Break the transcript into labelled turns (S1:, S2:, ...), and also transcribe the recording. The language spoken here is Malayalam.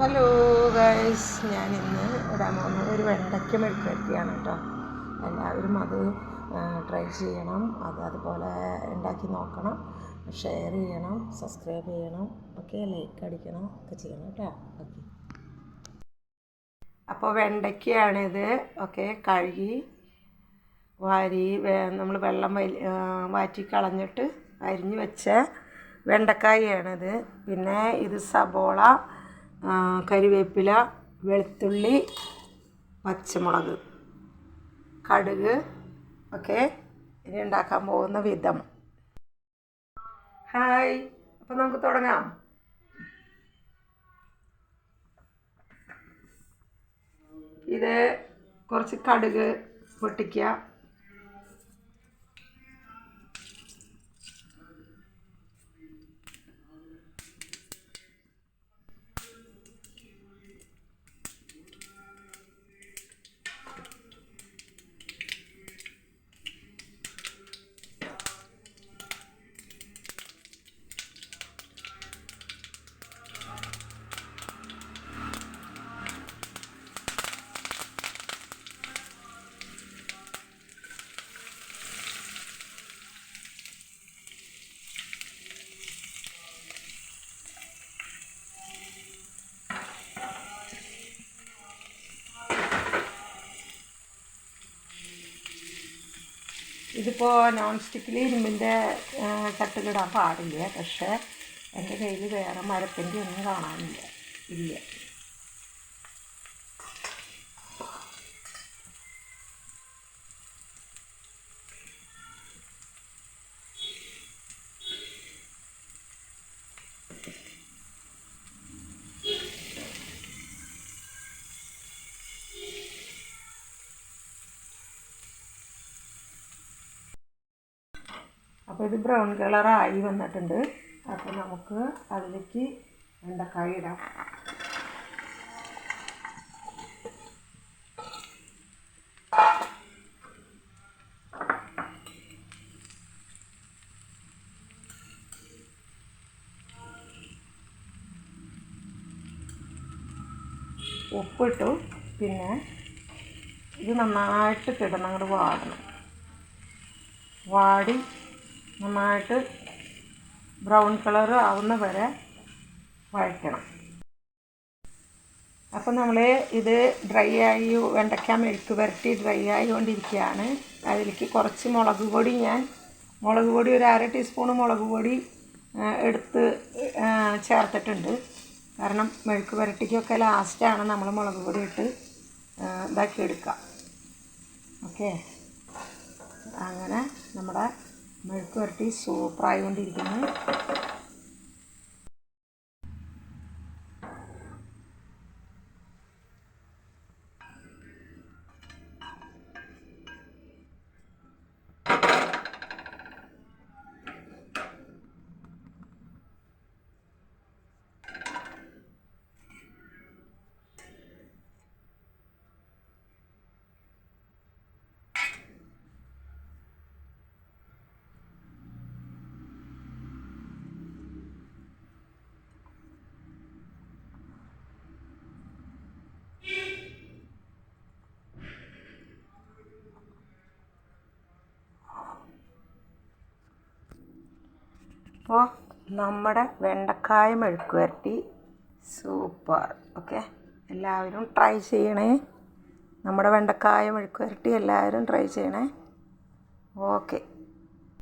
S1: ഹലോ ഗൈസ്, ഞാനിന്ന് ഇടാൻ പോകുന്നത് ഒരു വെണ്ടയ്ക്ക മെഴുക്കുവരട്ടിയാണ് കേട്ടോ. എല്ലാവരും അത് ട്രൈ ചെയ്യണം, അതുപോലെ ഉണ്ടാക്കി നോക്കണം, ഷെയർ ചെയ്യണം, സബ്സ്ക്രൈബ് ചെയ്യണം, ഓക്കെ, ലൈക്ക് അടിക്കണം, ഒക്കെ ചെയ്യണം കേട്ടോ. ഓക്കെ, അപ്പോൾ വെണ്ടയ്ക്കയാണിത്. ഓക്കെ, കഴുകി നമ്മൾ വെള്ളം വാറ്റി കളഞ്ഞിട്ട് അരിഞ്ഞ് വെച്ച വെണ്ടക്കായാണിത്. പിന്നെ ഇത് സബോള, കരിവേപ്പില, വെളുത്തുള്ളി, പച്ചമുളക്, കടുക്. ഓക്കെ, ഇനി ഉണ്ടാക്കാൻ പോകുന്ന വിധം. ഹായ്, അപ്പോൾ നമുക്ക് തുടങ്ങാം. ഇത് കുറച്ച് കടുക് പൊട്ടിക്കുക, ഇതിപ്പോൾ നോൺ സ്റ്റിക്കിൽ ഇരുമ്പിൻ്റെ ചട്ടിലിടാൻ പാടില്ല. പക്ഷേ എൻ്റെ കയ്യിൽ വേറെ മരത്തിൻ്റെ ഒന്നും കാണാനില്ല, ഇല്ല. അപ്പോൾ ഇത് ബ്രൗൺ കളറായി വന്നിട്ടുണ്ട്. അപ്പോൾ നമുക്ക് അതിലേക്ക് വെണ്ടക്കായ ഇടാം. ഉപ്പിട്ടു. പിന്നെ ഇത് നന്നായിട്ട് കിടന്നങ്ങോട്ട് വാടണം. വാടി നന്നായിട്ട് ബ്രൗൺ കളർ ആവുന്ന വരെ വഴറ്റണം. അപ്പോൾ നമ്മൾ ഇത് ഡ്രൈ ആയി, വെണ്ടയ്ക്ക മെഴുക്ക് പുരട്ടി ഡ്രൈ ആയിക്കൊണ്ടിരിക്കുകയാണ്. അതിലേക്ക് കുറച്ച് മുളക് പൊടി ഒരു 1/2 ടീസ്പൂൺ മുളക് പൊടി എടുത്ത് ചേർത്തിട്ടുണ്ട്. കാരണം മെഴുക്ക് പുരട്ടിക്കൊക്കെ ലാസ്റ്റാണ് നമ്മൾ മുളക് പൊടി ഇട്ട് ഇതാക്കി എടുക്കുക. ഓക്കെ, അങ്ങനെ നമ്മുടെ മെഴുക്ക് പുരട്ടി സൂപ്പറായിക്കൊണ്ടിരിക്കുന്നു. അപ്പോൾ നമ്മുടെ വെണ്ടക്കായ മെഴുക്ക് പുരട്ടി സൂപ്പർ. ഓക്കെ, എല്ലാവരും ട്രൈ ചെയ്യണേ. നമ്മുടെ വെണ്ടക്കായ മെഴുക്ക് പുരട്ടി എല്ലാവരും ട്രൈ ചെയ്യണേ. ഓക്കെ.